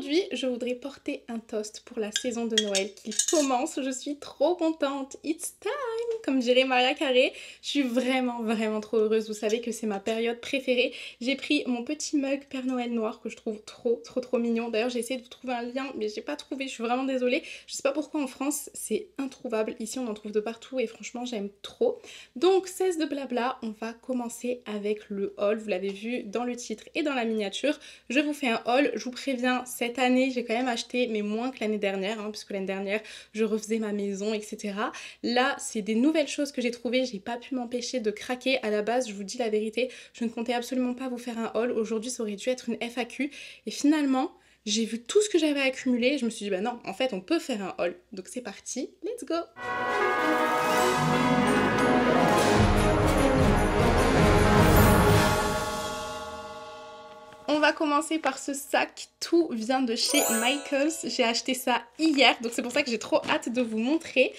Aujourd'hui, je voudrais porter un toast pour la saison de Noël qui commence. Je suis trop contente. It's time, comme dirait Maria Carey. Je suis vraiment trop heureuse. Vous savez que c'est ma période préférée. J'ai pris mon petit mug Père Noël noir que je trouve trop mignon. D'ailleurs, j'ai essayé de vous trouver un lien, mais j'ai pas trouvé. Je suis vraiment désolée. Je sais pas pourquoi en France, c'est introuvable. Ici, on en trouve de partout et franchement, j'aime trop. Donc, cesse de blabla. On va commencer avec le haul. Vous l'avez vu dans le titre et dans la miniature. Je vous fais un haul. Je vous préviens, cette année, j'ai quand même acheté, mais moins que l'année dernière, puisque l'année dernière, je refaisais ma maison, etc. Là, c'est des nouvelles choses que j'ai trouvées. J'ai pas pu m'empêcher de craquer. À la base, je vous dis la vérité, je ne comptais absolument pas vous faire un haul. Aujourd'hui, ça aurait dû être une FAQ. Et finalement, j'ai vu tout ce que j'avais accumulé. Je me suis dit, bah non, en fait, on peut faire un haul. Donc c'est parti, let's go! On va commencer par ce sac, tout vient de chez Michaels, j'ai acheté ça hier, donc c'est pour ça que j'ai trop hâte de vous montrer.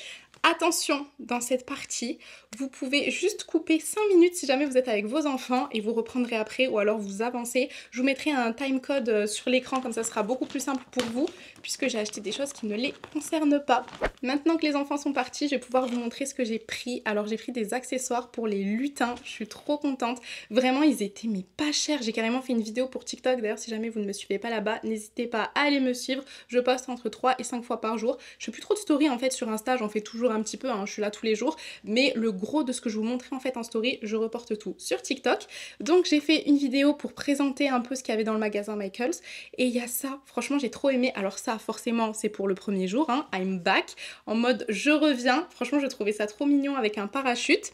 Attention, dans cette partie, vous pouvez juste couper 5 minutes si jamais vous êtes avec vos enfants et vous reprendrez après ou alors vous avancez. Je vous mettrai un timecode sur l'écran, comme ça sera beaucoup plus simple pour vous puisque j'ai acheté des choses qui ne les concernent pas. Maintenant que les enfants sont partis, je vais pouvoir vous montrer ce que j'ai pris. Alors j'ai pris des accessoires pour les lutins, je suis trop contente. Vraiment, ils étaient mais pas chers. J'ai carrément fait une vidéo pour TikTok. D'ailleurs, si jamais vous ne me suivez pas là-bas, n'hésitez pas à aller me suivre. Je poste entre 3 et 5 fois par jour. Je fais plus trop de stories en fait sur Insta, j'en fais toujours un petit peu, je suis là tous les jours. Mais le gros de ce que je vous montrais en fait en story, je reporte tout sur TikTok. Donc j'ai fait une vidéo pour présenter un peu ce qu'il y avait dans le magasin Michaels. Et il y a ça, franchement j'ai trop aimé. Alors ça, forcément, c'est pour le premier jour, I'm back. En mode je reviens. Franchement, je trouvais ça trop mignon avec un parachute.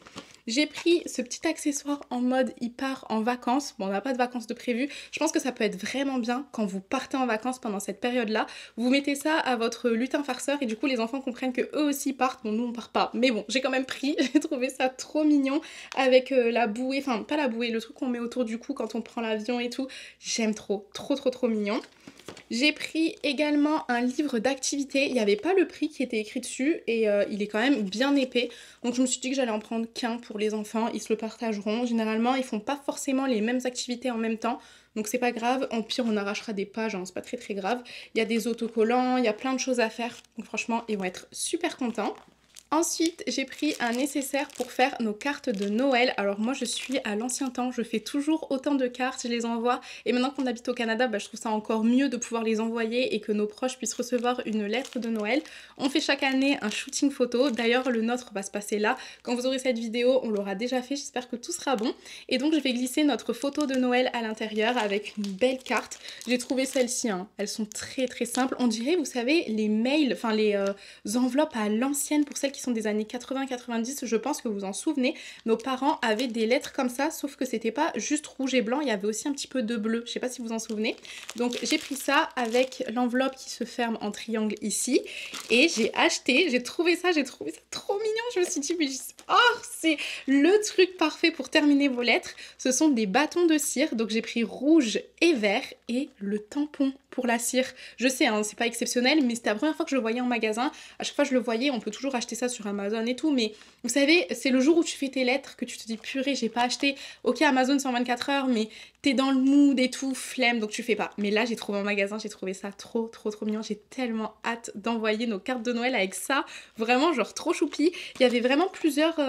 J'ai pris ce petit accessoire en mode il part en vacances. Bon, on n'a pas de vacances de prévu. Je pense que ça peut être vraiment bien quand vous partez en vacances pendant cette période-là. Vous mettez ça à votre lutin farceur et du coup les enfants comprennent que eux aussi partent. Bon, nous on part pas. Mais bon, j'ai quand même pris. J'ai trouvé ça trop mignon avec la bouée. Enfin, pas la bouée, le truc qu'on met autour du cou quand on prend l'avion et tout. J'aime trop mignon. J'ai pris également un livre d'activité, il n'y avait pas le prix qui était écrit dessus et il est quand même bien épais. Donc je me suis dit que j'allais en prendre qu'un pour les enfants, ils se le partageront. Généralement ils font pas forcément les mêmes activités en même temps, donc c'est pas grave. En pire on arrachera des pages, c'est pas très grave. Il y a des autocollants, il y a plein de choses à faire, donc franchement ils vont être super contents. Ensuite, j'ai pris un nécessaire pour faire nos cartes de Noël. Alors moi, je suis à l'ancien temps, je fais toujours autant de cartes, je les envoie. Et maintenant qu'on habite au Canada, je trouve ça encore mieux de pouvoir les envoyer et que nos proches puissent recevoir une lettre de Noël. On fait chaque année un shooting photo. D'ailleurs, le nôtre va se passer là. Quand vous aurez cette vidéo, on l'aura déjà fait. J'espère que tout sera bon. Et donc, je vais glisser notre photo de Noël à l'intérieur avec une belle carte. J'ai trouvé celles-ci, elles sont très simples. On dirait, vous savez, les mails, enfin les enveloppes à l'ancienne pour celles qui sont des années 80-90, je pense que vous en souvenez, nos parents avaient des lettres comme ça, sauf que c'était pas juste rouge et blanc, il y avait aussi un petit peu de bleu, je sais pas si vous en souvenez. Donc j'ai pris ça avec l'enveloppe qui se ferme en triangle ici, et j'ai trouvé ça trop mignon, je me suis dit, mais oh, c'est le truc parfait pour terminer vos lettres. Ce sont des bâtons de cire, donc j'ai pris rouge et vert, et le tampon pour la cire. Je sais, c'est pas exceptionnel, mais c'était la première fois que je le voyais en magasin. À chaque fois que je le voyais, on peut toujours acheter ça sur Amazon et tout, mais vous savez, c'est le jour où tu fais tes lettres que tu te dis purée, j'ai pas acheté. Ok, Amazon c'est en 24 heures, mais t'es dans le mood et tout, flemme, donc tu fais pas. Mais là, j'ai trouvé en magasin, j'ai trouvé ça trop mignon. J'ai tellement hâte d'envoyer nos cartes de Noël avec ça. Vraiment, genre trop choupi. Il y avait vraiment plusieurs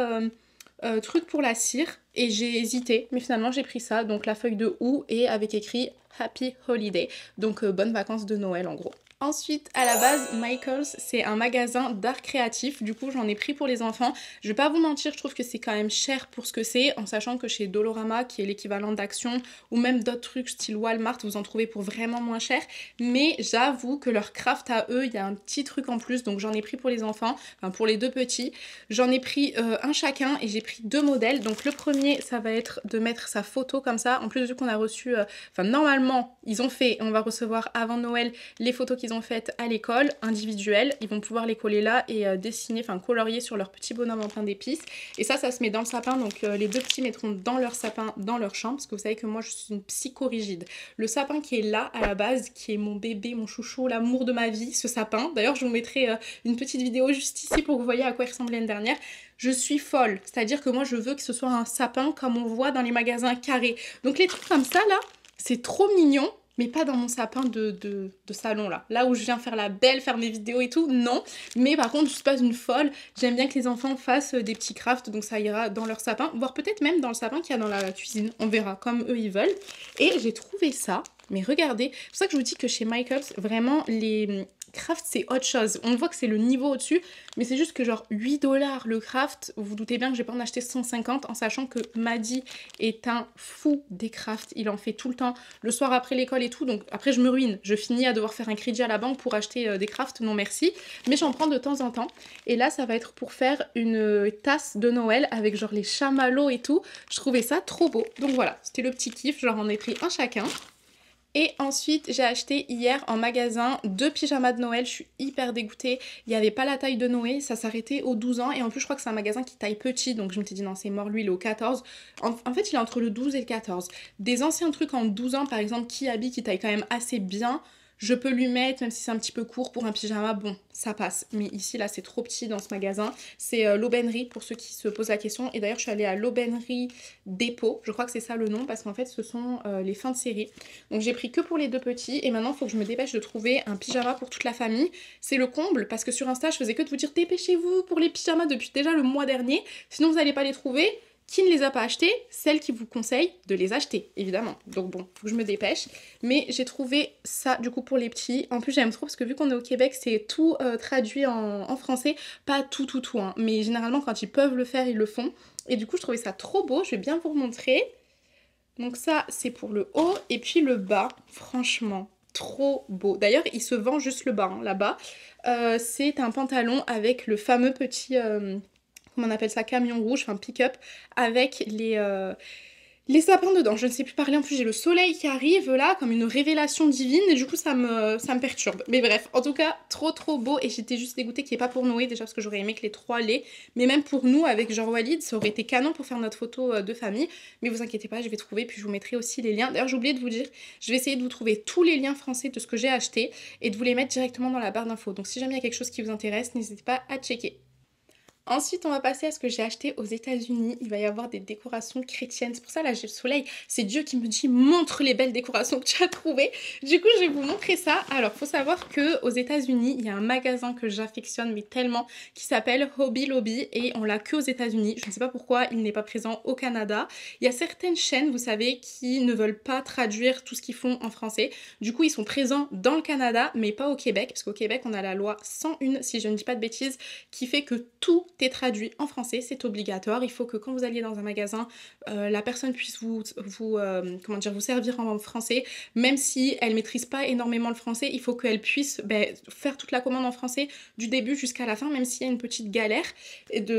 trucs pour la cire et j'ai hésité, mais finalement j'ai pris ça. Donc la feuille de houx et avec écrit Happy Holiday. Donc bonnes vacances de Noël en gros. Ensuite, à la base, Michaels, c'est un magasin d'art créatif. Du coup, j'en ai pris pour les enfants. Je vais pas vous mentir, je trouve que c'est quand même cher pour ce que c'est, en sachant que chez Dolorama, qui est l'équivalent d'Action, ou même d'autres trucs style Walmart, vous en trouvez pour vraiment moins cher. Mais j'avoue que leur craft à eux, il y a un petit truc en plus. Donc j'en ai pris pour les enfants, enfin pour les deux petits. J'en ai pris un chacun et j'ai pris 2 modèles. Donc le premier, ça va être de mettre sa photo comme ça. En plus, vu qu'on a reçu, enfin normalement, ils ont fait, on va recevoir avant Noël les photos qu'ils ont faites à l'école, individuelles. Ils vont pouvoir les coller là et dessiner, enfin colorier sur leur petit bonhomme en pain d'épices. Et ça se met dans le sapin, donc les deux petits mettront dans leur sapin, dans leur chambre, parce que vous savez que moi je suis une psychorigide. Le sapin qui est là à la base, qui est mon bébé, mon chouchou, l'amour de ma vie, ce sapin. D'ailleurs je vous mettrai une petite vidéo juste ici pour que vous voyez à quoi il ressemblait l'année dernière. Je suis folle, c'est-à-dire que moi je veux que ce soit un sapin comme on voit dans les magasins carrés. Donc les trucs comme ça là, c'est trop mignon. mais pas dans mon sapin de salon là où je viens faire la belle, faire mes vidéos et tout, non. Mais par contre, je suis pas une folle, j'aime bien que les enfants fassent des petits crafts, donc ça ira dans leur sapin, voire peut-être même dans le sapin qu'il y a dans la cuisine, on verra, comme eux ils veulent. Et j'ai trouvé ça, mais regardez, c'est pour ça que je vous dis que chez Michaels, vraiment les craft c'est autre chose. On voit que c'est le niveau au-dessus, mais c'est juste que genre 8 $ le craft, vous vous doutez bien que je vais pas en acheter 150 en sachant que Maddy est un fou des crafts, il en fait tout le temps, le soir après l'école et tout, donc après je me ruine, je finis à devoir faire un crédit à la banque pour acheter des crafts, non merci, mais j'en prends de temps en temps, et là ça va être pour faire une tasse de Noël avec genre les chamallows et tout, je trouvais ça trop beau, donc voilà, c'était le petit kiff, genre j'en ai pris un chacun. Et ensuite, j'ai acheté hier en magasin 2 pyjamas de Noël, je suis hyper dégoûtée. Il n'y avait pas la taille de Noé, ça s'arrêtait aux 12 ans. Et en plus, je crois que c'est un magasin qui taille petit, donc je me suis dit non, c'est mort, lui, il est au 14. En fait, il est entre le 12 et le 14. Des anciens trucs en 12 ans, par exemple, Kiabi, qui taille quand même assez bien, je peux lui mettre, même si c'est un petit peu court pour un pyjama, bon, ça passe. Mais ici, là, c'est trop petit dans ce magasin. C'est l'aubainerie, pour ceux qui se posent la question. Et d'ailleurs, je suis allée à l'aubainerie Dépôt. Je crois que c'est ça le nom, parce qu'en fait, ce sont les fins de série. Donc, j'ai pris que pour les 2 petits. Et maintenant, il faut que je me dépêche de trouver un pyjama pour toute la famille. C'est le comble, parce que sur Insta, je faisais que de vous dire dépêchez-vous pour les pyjamas depuis déjà le mois dernier. Sinon, vous n'allez pas les trouver. Qui ne les a pas achetés, celle qui vous conseille de les acheter, évidemment. Donc bon, faut que je me dépêche. Mais j'ai trouvé ça, du coup, pour les petits. En plus, j'aime trop parce que vu qu'on est au Québec, c'est tout traduit en français. Pas tout, hein. Mais généralement, quand ils peuvent le faire, ils le font. Et du coup, je trouvais ça trop beau. Je vais bien vous remontrer. Donc ça, c'est pour le haut. Et puis le bas, franchement, trop beau. D'ailleurs, il se vend juste le bas, hein, là-bas. C'est un pantalon avec le fameux petit... comment on appelle ça, camion rouge, enfin pick-up, avec les sapins dedans. Je ne sais plus parler, en plus j'ai le soleil qui arrive là, comme une révélation divine, et du coup ça me perturbe. Mais bref, en tout cas, trop beau, et j'étais juste dégoûtée qu'il n'y ait pas pour Noé, déjà parce que j'aurais aimé que les 3 l'aient, mais même pour nous, avec genre Walid, ça aurait été canon pour faire notre photo de famille, mais vous inquiétez pas, je vais trouver, puis je vous mettrai aussi les liens. D'ailleurs, j'ai oublié de vous dire, je vais essayer de vous trouver tous les liens français de ce que j'ai acheté, et de vous les mettre directement dans la barre d'infos. Donc si jamais il y a quelque chose qui vous intéresse, n'hésitez pas à checker. Ensuite, on va passer à ce que j'ai acheté aux États-Unis. Il va y avoir des décorations chrétiennes. C'est pour ça, là, j'ai le soleil. C'est Dieu qui me dit, montre les belles décorations que tu as trouvées. Du coup, je vais vous montrer ça. Alors, faut savoir que aux États-Unis, il y a un magasin que j'affectionne, mais tellement, qui s'appelle Hobby Lobby. Et on l'a que aux États-Unis. Je ne sais pas pourquoi il n'est pas présent au Canada. Il y a certaines chaînes, vous savez, qui ne veulent pas traduire tout ce qu'ils font en français. Du coup, ils sont présents dans le Canada, mais pas au Québec. Parce qu'au Québec, on a la loi 101, si je ne dis pas de bêtises, qui fait que tout est traduit en français, c'est obligatoire. Il faut que quand vous alliez dans un magasin, la personne puisse vous servir en français, même si elle maîtrise pas énormément le français, il faut qu'elle puisse faire toute la commande en français du début jusqu'à la fin, même s'il y a une petite galère.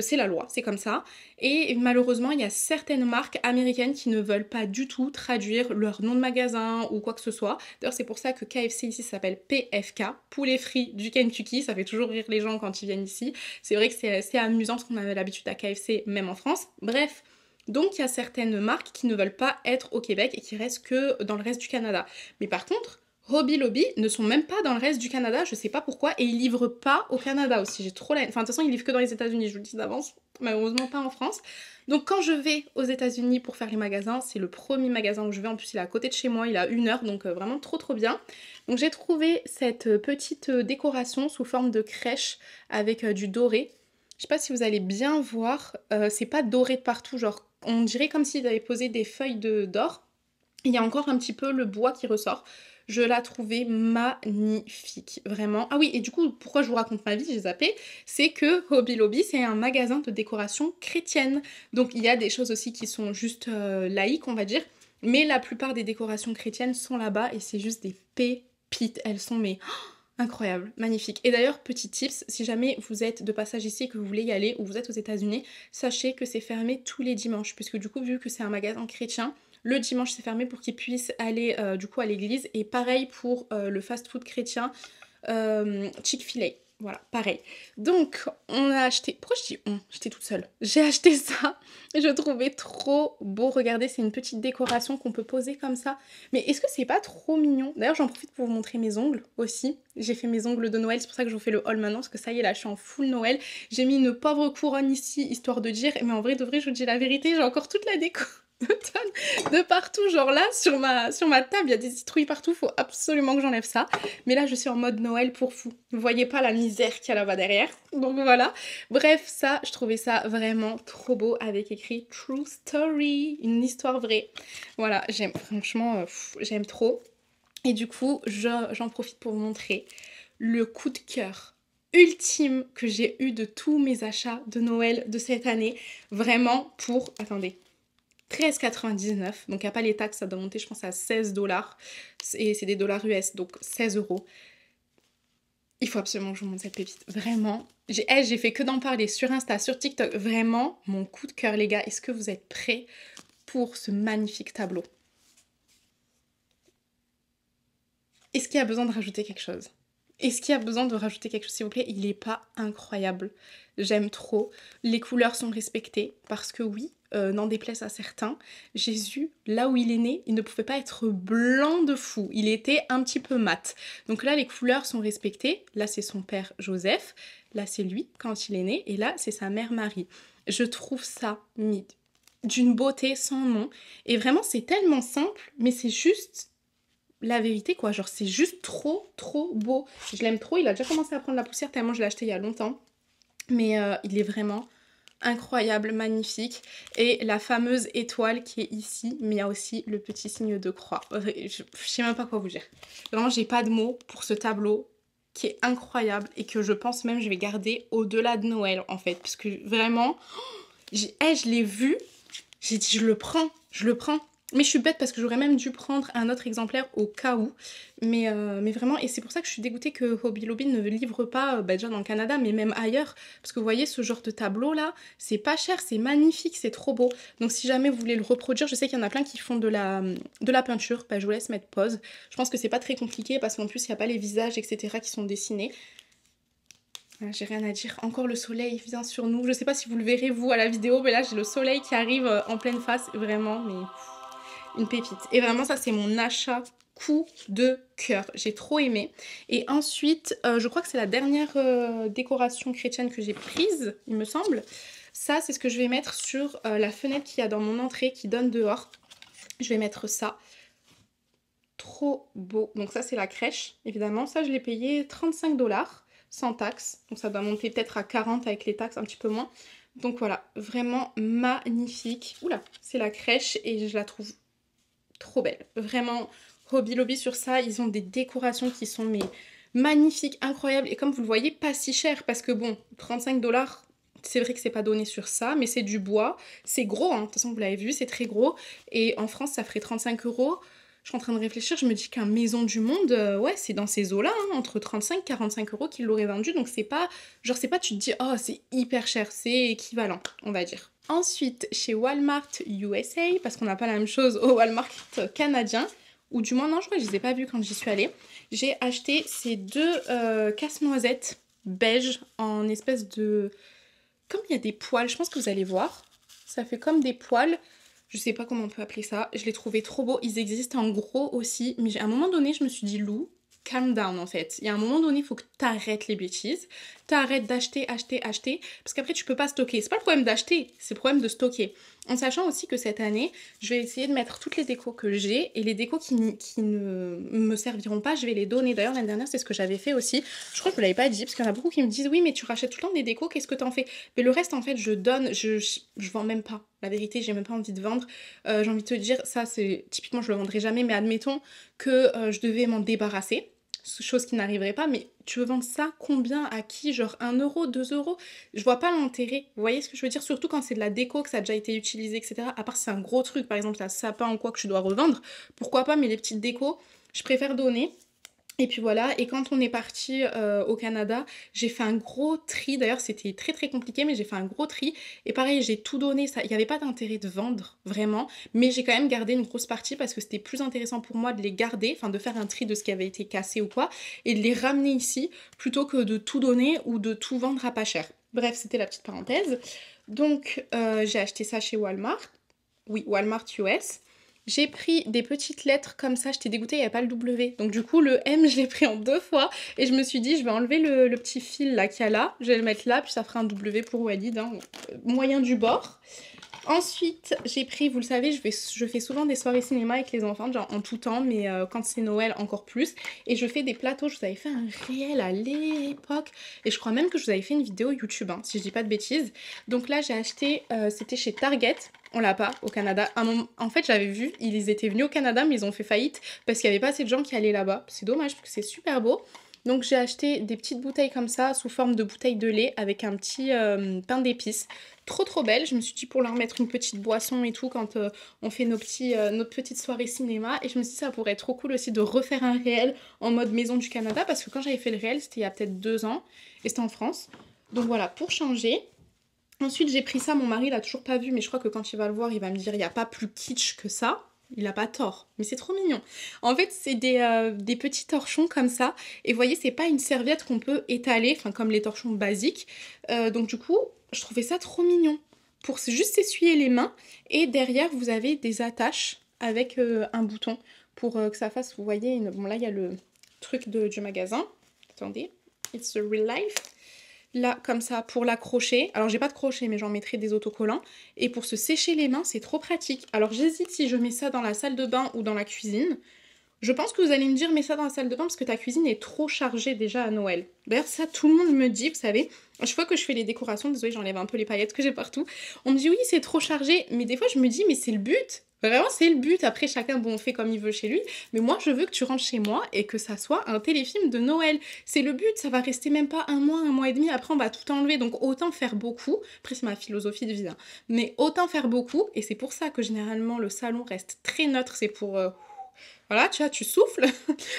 C'est la loi, c'est comme ça. Et malheureusement, il y a certaines marques américaines qui ne veulent pas du tout traduire leur nom de magasin ou quoi que ce soit. D'ailleurs, c'est pour ça que KFC ici s'appelle PFK, poulet frit du Kentucky. Ça fait toujours rire les gens quand ils viennent ici. C'est vrai que c'est amusant parce qu'on avait l'habitude à KFC même en France. Bref, donc il y a certaines marques qui ne veulent pas être au Québec et qui restent que dans le reste du Canada. Mais par contre, Hobby Lobby ne sont même pas dans le reste du Canada, je sais pas pourquoi, et ils livrent pas au Canada aussi. J'ai trop la... Enfin, de toute façon, ils livrent que dans les États-Unis, je vous le dis d'avance, malheureusement pas en France. Donc quand je vais aux États-Unis pour faire les magasins, c'est le premier magasin où je vais, en plus il est à côté de chez moi, il a 1 heure, donc vraiment trop bien. Donc j'ai trouvé cette petite décoration sous forme de crèche avec du doré. Je sais pas si vous allez bien voir, c'est pas doré de partout, genre on dirait comme s'ils avaient posé des feuilles d'or. Il y a encore un petit peu le bois qui ressort. Je la trouvais magnifique, vraiment. Ah oui, et du coup, pourquoi je vous raconte ma vie, j'ai zappé, c'est que Hobby Lobby, c'est un magasin de décoration chrétienne. Donc il y a des choses aussi qui sont juste laïques, on va dire, mais la plupart des décorations chrétiennes sont là-bas et c'est juste des pépites. Elles sont mais incroyables, magnifiques. Et d'ailleurs, petit tips, si jamais vous êtes de passage ici et que vous voulez y aller ou vous êtes aux États-Unis, sachez que c'est fermé tous les dimanches, puisque du coup, vu que c'est un magasin chrétien, le dimanche c'est fermé pour qu'ils puissent aller du coup à l'église. Et pareil pour le fast-food chrétien Chick-fil-A. Voilà, pareil. Donc, on a acheté... Pourquoi je dis on? J'étais toute seule. J'ai acheté ça et je trouvais trop beau. Regardez, c'est une petite décoration qu'on peut poser comme ça. Mais est-ce que c'est pas trop mignon? D'ailleurs, j'en profite pour vous montrer mes ongles aussi. J'ai fait mes ongles de Noël, c'est pour ça que je vous fais le haul maintenant, parce que ça y est, là, je suis en full Noël. J'ai mis une pauvre couronne ici, histoire de dire, mais en vrai, de vrai, je vous dis la vérité, j'ai encore toute la déco. de partout. Genre là, sur ma table, il y a des citrouilles partout. Faut absolument que j'enlève ça. Mais là, je suis en mode Noël pour fou. Vous voyez pas la misère qu'il y a là-bas derrière. Donc voilà. Bref, ça, je trouvais ça vraiment trop beau avec écrit True Story. Une histoire vraie. Voilà, j'aime. Franchement, j'aime trop. Et du coup, j'en profite pour vous montrer le coup de cœur ultime que j'ai eu de tous mes achats de Noël de cette année. Vraiment pour... Attendez. 13,99. Donc il n'y a pas les taxes, ça doit monter je pense à 16 dollars. Et c'est des dollars US, donc 16 euros. Il faut absolument que je vous montre cette pépite. Vraiment. J'ai fait que d'en parler sur Insta, sur TikTok. Vraiment, mon coup de cœur les gars. Est-ce que vous êtes prêts pour ce magnifique tableau? Est-ce qu'il y a besoin de rajouter quelque chose? Est-ce qu'il y a besoin de rajouter quelque chose s'il vous plaît? Il n'est pas incroyable. J'aime trop. Les couleurs sont respectées parce que oui, n'en déplaise à certains, Jésus, là où il est né, il ne pouvait pas être blanc de fou. Il était un petit peu mat. Donc là, les couleurs sont respectées. Là, c'est son père Joseph. Là, c'est lui quand il est né. Et là, c'est sa mère Marie. Je trouve ça d'une beauté sans nom. Et vraiment, c'est tellement simple, mais c'est juste... la vérité quoi, genre c'est juste trop beau. Je l'aime trop, il a déjà commencé à prendre la poussière tellement je l'ai acheté il y a longtemps. Mais il est vraiment incroyable, magnifique. Et la fameuse étoile qui est ici, mais il y a aussi le petit signe de croix. Je sais même pas quoi vous dire. Vraiment j'ai pas de mots pour ce tableau qui est incroyable et que je pense même je vais garder au-delà de Noël en fait. Parce que vraiment, je l'ai vu, j'ai dit je le prends. Mais je suis bête parce que j'aurais même dû prendre un autre exemplaire au cas où. Mais vraiment, et c'est pour ça que je suis dégoûtée que Hobby Lobby ne livre pas, déjà dans le Canada, mais même ailleurs. Parce que vous voyez, ce genre de tableau là, c'est pas cher, c'est magnifique, c'est trop beau. Donc si jamais vous voulez le reproduire, je sais qu'il y en a plein qui font de la peinture. Bah, je vous laisse mettre pause. Je pense que c'est pas très compliqué parce qu'en plus, il n'y a pas les visages, etc. qui sont dessinés. J'ai rien à dire. Encore le soleil vient sur nous. Je sais pas si vous le verrez vous à la vidéo, mais là j'ai le soleil qui arrive en pleine face. Vraiment, mais... une pépite. Et vraiment ça c'est mon achat coup de cœur. J'ai trop aimé. Et ensuite, je crois que c'est la dernière décoration chrétienne que j'ai prise, il me semble. Ça c'est ce que je vais mettre sur la fenêtre qu'il y a dans mon entrée qui donne dehors. Je vais mettre ça. Trop beau. Donc ça c'est la crèche évidemment. Ça je l'ai payé 35 dollars sans taxes. Donc ça doit monter peut-être à 40 avec les taxes, un petit peu moins. Donc voilà, vraiment magnifique. Oula, c'est la crèche et je la trouve trop belle. Vraiment, Hobby Lobby sur ça, ils ont des décorations qui sont mais magnifiques, incroyables. Et comme vous le voyez, pas si cher parce que bon, 35 dollars, c'est vrai que c'est pas donné sur ça, mais c'est du bois. C'est gros, hein. De toute façon, vous l'avez vu, c'est très gros. Et en France, ça ferait 35 euros. Je suis en train de réfléchir, je me dis qu'un Maison du Monde, ouais, c'est dans ces eaux-là, hein, entre 35 et 45 euros qu'ils l'auraient vendu. Donc c'est pas, genre c'est pas, tu te dis, oh, c'est hyper cher, c'est équivalent, on va dire. Ensuite, chez Walmart USA, parce qu'on n'a pas la même chose au Walmart canadien, ou du moins, non, je crois que je les ai pas vus quand j'y suis allée, j'ai acheté ces deux casse-noisettes beige en espèce de... Comme il y a des poils, je pense que vous allez voir, ça fait comme des poils... Je sais pas comment on peut appeler ça. Je les trouvais trop beaux. Ils existent en gros aussi. Mais à un moment donné, je me suis dit, Lou, calm down en fait. Il y a un moment donné, il faut que tu arrêtes les bêtises. Tu arrêtes d'acheter. Parce qu'après, tu peux pas stocker. C'est pas le problème d'acheter, c'est le problème de stocker. En sachant aussi que cette année, je vais essayer de mettre toutes les décos que j'ai. Et les décos qui ne me serviront pas, je vais les donner. D'ailleurs, l'année dernière, c'est ce que j'avais fait aussi. Je crois que je vous l'avais pas dit. Parce qu'il y en a beaucoup qui me disent, oui, mais tu rachètes tout le temps des décos, qu'est-ce que t'en fais? Mais le reste, en fait, je donne. Je vends même pas. La vérité, j'ai même pas envie de vendre. J'ai envie de te dire, ça c'est typiquement je le vendrai jamais, mais admettons que je devais m'en débarrasser, chose qui n'arriverait pas, mais tu veux vendre ça combien, à qui? Genre 1 euro, 2 euros? Je vois pas l'intérêt, vous voyez ce que je veux dire? Surtout quand c'est de la déco, que ça a déjà été utilisé, etc. À part si c'est un gros truc, par exemple un sapin ou quoi que tu dois revendre, pourquoi pas, mais les petites décos, je préfère donner. Et puis voilà, et quand on est parti au Canada, j'ai fait un gros tri, d'ailleurs c'était très compliqué, mais j'ai fait un gros tri, et pareil, j'ai tout donné, ça, il n'y avait pas d'intérêt de vendre, vraiment, mais j'ai quand même gardé une grosse partie parce que c'était plus intéressant pour moi de les garder, enfin de faire un tri de ce qui avait été cassé ou quoi, et de les ramener ici, plutôt que de tout donner ou de tout vendre à pas cher. Bref, c'était la petite parenthèse. Donc, j'ai acheté ça chez Walmart, oui, Walmart US. J'ai pris des petites lettres comme ça, j'étais dégoûtée, il n'y avait pas le W. Donc du coup, le M, je l'ai pris en 2 fois. Et je me suis dit, je vais enlever le petit fil là qu'il y a là. Je vais le mettre là, puis ça fera un W pour Walid, hein, moyen du bord. Ensuite, j'ai pris, vous le savez, je fais souvent des soirées cinéma avec les enfants, genre en tout temps, mais quand c'est Noël, encore plus. Et je fais des plateaux, je vous avais fait un réel à l'époque. Et je crois même que je vous avais fait une vidéo YouTube, hein, si je dis pas de bêtises. Donc là, j'ai acheté, c'était chez Target. On l'a pas au Canada. En fait, j'avais vu, ils étaient venus au Canada, mais ils ont fait faillite parce qu'il n'y avait pas assez de gens qui allaient là-bas. C'est dommage parce que c'est super beau. Donc j'ai acheté des petites bouteilles comme ça, sous forme de bouteilles de lait, avec un petit pain d'épices. Trop trop belle, je me suis dit pour leur mettre une petite boisson et tout quand on fait notre petite soirée cinéma. Et je me suis dit ça pourrait être trop cool aussi de refaire un réel en mode maison du Canada, parce que quand j'avais fait le réel, c'était il y a peut-être 2 ans, et c'était en France. Donc voilà, pour changer. Ensuite j'ai pris ça, mon mari l'a toujours pas vu, mais je crois que quand il va le voir, il va me dire il n'y a pas plus kitsch que ça. Il a pas tort, mais c'est trop mignon. En fait, c'est des petits torchons comme ça. Et vous voyez, c'est pas une serviette qu'on peut étaler, enfin comme les torchons basiques. Donc du coup, je trouvais ça trop mignon. Pour juste s'essuyer les mains. Et derrière, vous avez des attaches avec un bouton pour que ça fasse, vous voyez, bon là, il y a le truc du magasin. Attendez, it's a real life. Là, comme ça, pour l'accrocher. Alors, j'ai pas de crochet, mais j'en mettrai des autocollants. Et pour se sécher les mains, c'est trop pratique. Alors, j'hésite si je mets ça dans la salle de bain ou dans la cuisine. Je pense que vous allez me dire, mets ça dans la salle de bain parce que ta cuisine est trop chargée déjà à Noël. D'ailleurs, ça, tout le monde me dit, vous savez, à chaque fois que je fais les décorations, désolée, j'enlève un peu les paillettes que j'ai partout, on me dit, oui, c'est trop chargé. Mais des fois, je me dis, mais c'est le but. Vraiment, c'est le but. Après, chacun, bon, fait comme il veut chez lui. Mais moi, je veux que tu rentres chez moi et que ça soit un téléfilm de Noël. C'est le but. Ça va rester même pas un mois et demi. Après, on va tout enlever. Donc, autant faire beaucoup. Après, c'est ma philosophie de vie, hein. Mais autant faire beaucoup. Et c'est pour ça que généralement, le salon reste très neutre. C'est pour... voilà, tu vois, tu souffles,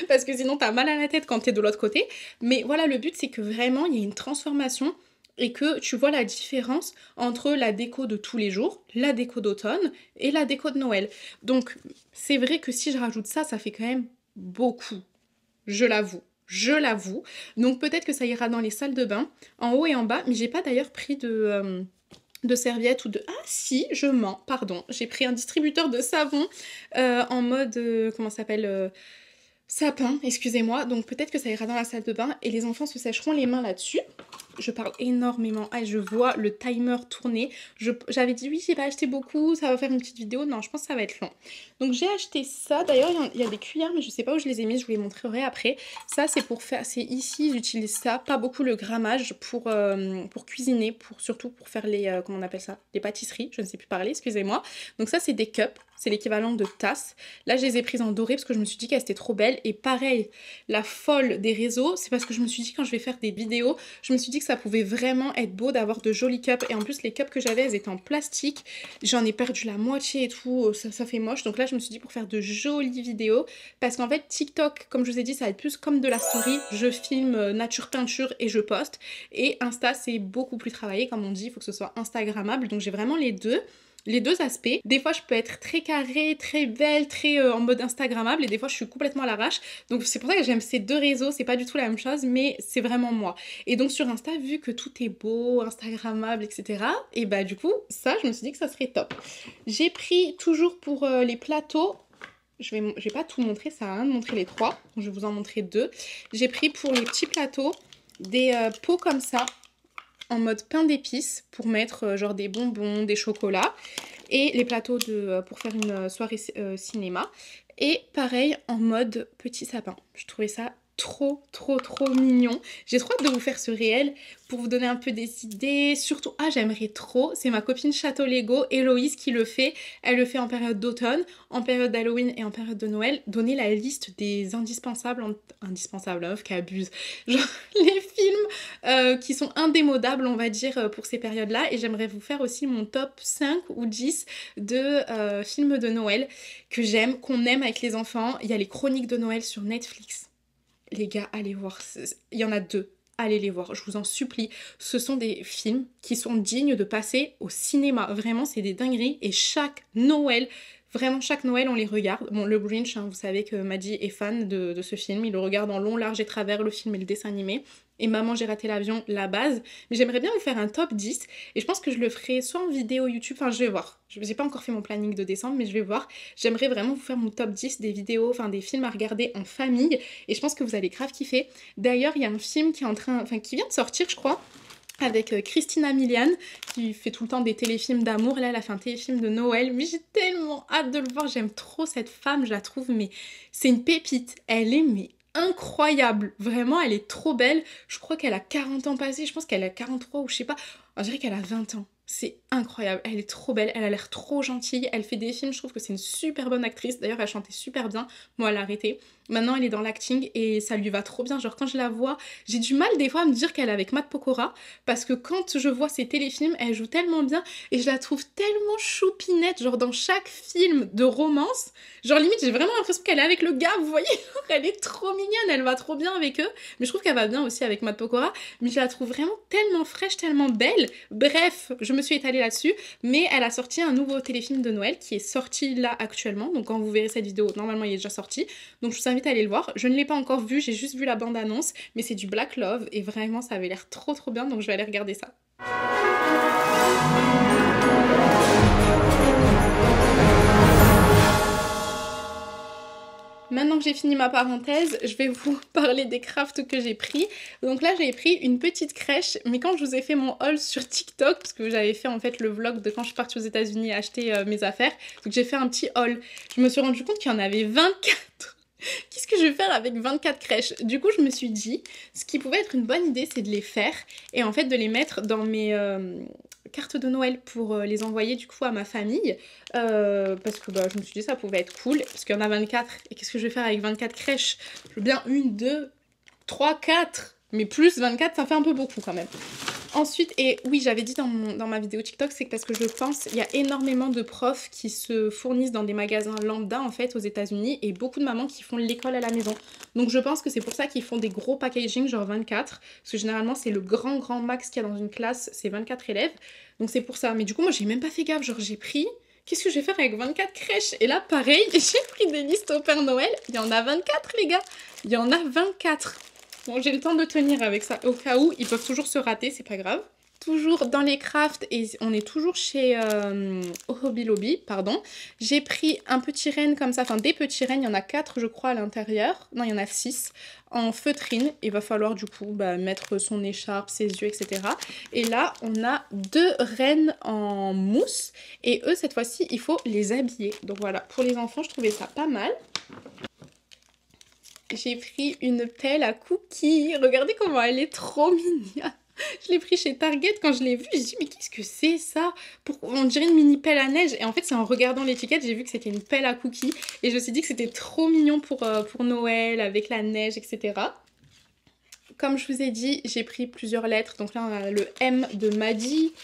parce que sinon t'as mal à la tête quand t'es de l'autre côté. Mais voilà, le but c'est que vraiment il y ait une transformation et que tu vois la différence entre la déco de tous les jours, la déco d'automne et la déco de Noël. Donc c'est vrai que si je rajoute ça, ça fait quand même beaucoup. Je l'avoue. Je l'avoue. Donc peut-être que ça ira dans les salles de bain, en haut et en bas. Mais j'ai pas d'ailleurs pris de serviettes ou de... Ah si, je mens, pardon. J'ai pris un distributeur de savon en mode... comment ça s'appelle sapin, excusez-moi. Donc peut-être que ça ira dans la salle de bain et les enfants se sècheront les mains là-dessus. Je parle énormément. Ah, je vois le timer tourner. J'avais dit oui, j'ai pas acheté beaucoup, ça va faire une petite vidéo. Non, je pense que ça va être long. Donc j'ai acheté ça. D'ailleurs, il y a des cuillères, mais je sais pas où je les ai mises. Je vous les montrerai après. Ça, c'est pour faire... C'est ici, j'utilise ça. Pas beaucoup le grammage pour cuisiner, surtout pour faire les... comment on appelle ça? Les pâtisseries. Je ne sais plus parler, excusez-moi. Donc ça, c'est des cups. C'est l'équivalent de tasses. Là, je les ai prises en doré parce que je me suis dit qu'elles étaient trop belles. Et pareil, la folle des réseaux, c'est parce que je me suis dit quand je vais faire des vidéos, je me suis dit que ça pouvait vraiment être beau d'avoir de jolis cups. Et en plus, les cups que j'avais, elles étaient en plastique. J'en ai perdu la moitié et tout. Ça fait moche. Donc là, je me suis dit pour faire de jolies vidéos. Parce qu'en fait, TikTok, comme je vous ai dit, ça va être plus comme de la story. Je filme nature peinture et je poste. Et Insta, c'est beaucoup plus travaillé. Comme on dit, il faut que ce soit Instagrammable. Donc j'ai vraiment les deux aspects. Des fois, je peux être très carrée, très belle, très en mode Instagrammable et des fois, je suis complètement à l'arrache. Donc, c'est pour ça que j'aime ces deux réseaux. C'est pas du tout la même chose, mais c'est vraiment moi. Et donc, sur Insta, vu que tout est beau, Instagrammable, etc., et bah, du coup, ça, je me suis dit que ça serait top. J'ai pris toujours pour les plateaux. Je vais pas tout montrer, ça a rien de montrer les 3. Je vais vous en montrer 2. J'ai pris pour les petits plateaux des pots comme ça, en mode pain d'épices pour mettre genre des bonbons, des chocolats et les plateaux pour faire une soirée cinéma et pareil en mode petit sapin. Je trouvais ça trop mignon. J'ai trop hâte de vous faire ce réel pour vous donner un peu des idées. Surtout, j'aimerais trop, c'est ma copine Château Lego, Héloïse, qui le fait. Elle le fait en période d'automne, en période d'Halloween et en période de Noël. Donner la liste des indispensables, indispensables, meuf qui abuse. Genre les films qui sont indémodables, on va dire, pour ces périodes-là. Et j'aimerais vous faire aussi mon top 5 ou 10 de films de Noël que j'aime, qu'on aime avec les enfants. Il y a les chroniques de Noël sur Netflix. Les gars, allez voir. Il y en a 2. Allez les voir, je vous en supplie. Ce sont des films qui sont dignes de passer au cinéma. Vraiment, c'est des dingueries. Et chaque Noël, vraiment chaque Noël, on les regarde. Bon, le Grinch, hein, vous savez que Maddy est fan de ce film. Il le regarde en long, large et travers, le film et le dessin animé. Et Maman, j'ai raté l'avion, la base. Mais j'aimerais bien vous faire un top 10. Et je pense que je le ferai soit en vidéo YouTube, enfin je vais voir. Je n'ai pas encore fait mon planning de décembre, mais je vais voir. J'aimerais vraiment vous faire mon top 10 des vidéos, enfin des films à regarder en famille. Et je pense que vous allez grave kiffer. D'ailleurs, il y a un film qui est qui vient de sortir, je crois. avec Christina Milian qui fait tout le temps des téléfilms d'amour. Là, elle a fait un téléfilm de Noël, mais j'ai tellement hâte de le voir. J'aime trop cette femme, je la trouve, mais c'est une pépite. Elle est mais incroyable. Vraiment, elle est trop belle. Je crois qu'elle a 40 ans passés, je pense qu'elle a 43 ou je sais pas. On dirait qu'elle a 20 ans. C'est incroyable, elle est trop belle, elle a l'air trop gentille, elle fait des films, je trouve que c'est une super bonne actrice. D'ailleurs, elle chantait super bien, moi elle a arrêté. Maintenant, elle est dans l'acting et ça lui va trop bien. Genre, quand je la vois, j'ai du mal des fois à me dire qu'elle est avec Matt Pokora parce que quand je vois ses téléfilms, elle joue tellement bien et je la trouve tellement choupinette. Genre, dans chaque film de romance, genre limite, j'ai vraiment l'impression qu'elle est avec le gars, vous voyez? Elle est trop mignonne, elle va trop bien avec eux. Mais je trouve qu'elle va bien aussi avec Matt Pokora. Mais je la trouve vraiment tellement fraîche, tellement belle. Bref, je me suis étalée là-dessus. Mais elle a sorti un nouveau téléfilm de Noël qui est sorti là actuellement. Donc, quand vous verrez cette vidéo, normalement, il est déjà sorti. Donc, je vous invite à aller le voir. Je ne l'ai pas encore vu, j'ai juste vu la bande-annonce, mais c'est du Black Love et vraiment ça avait l'air trop trop bien, donc je vais aller regarder ça. Maintenant que j'ai fini ma parenthèse, je vais vous parler des crafts que j'ai pris. Donc là, j'ai pris une petite crèche, mais quand je vous ai fait mon haul sur TikTok, parce que j'avais fait en fait le vlog de quand je suis partie aux États-Unis acheter mes affaires, donc j'ai fait un petit haul. Je me suis rendu compte qu'il y en avait 24. Qu'est-ce que je vais faire avec 24 crèches? Du coup, je me suis dit, ce qui pouvait être une bonne idée, c'est de les faire et en fait de les mettre dans mes cartes de Noël pour les envoyer du coup à ma famille. Parce que bah, je me suis dit ça pouvait être cool, parce qu'il y en a 24. Et qu'est-ce que je vais faire avec 24 crèches? Je veux bien 1, 2, 3, 4. Mais plus 24, ça fait un peu beaucoup quand même. Ensuite, et oui, j'avais dit dans ma vidéo TikTok, c'est parce que je pense il y a énormément de profs qui se fournissent dans des magasins lambda en fait aux États-Unis et beaucoup de mamans qui font l'école à la maison. Donc je pense que c'est pour ça qu'ils font des gros packaging genre 24 parce que généralement c'est le grand max qu'il y a dans une classe, c'est 24 élèves. Donc c'est pour ça. Mais du coup, moi j'ai même pas fait gaffe, genre j'ai pris qu'est-ce que je vais faire avec 24 crèches? Et là, pareil, j'ai pris des listes au Père Noël. Il y en a 24, les gars. Il y en a 24. Bon, j'ai le temps de tenir avec ça. Au cas où, ils peuvent toujours se rater, c'est pas grave. Toujours dans les crafts, et on est toujours chez Hobby Lobby, pardon. J'ai pris un petit renne comme ça, enfin des petits rennes, il y en a 4 je crois à l'intérieur. Non, il y en a 6 en feutrine. Il va falloir du coup mettre son écharpe, ses yeux, etc. Et là, on a 2 rennes en mousse. Et eux, cette fois-ci, il faut les habiller. Donc voilà, pour les enfants, je trouvais ça pas mal. J'ai pris une pelle à cookies. Regardez comment elle est trop mignonne. Je l'ai pris chez Target quand je l'ai vue. J'ai dit mais qu'est-ce que c'est ça? On dirait une mini pelle à neige. Et en fait c'est en regardant l'étiquette j'ai vu que c'était une pelle à cookies. Et je me suis dit que c'était trop mignon pour Noël avec la neige etc. Comme je vous ai dit j'ai pris plusieurs lettres. Donc là on a le M de Maddy,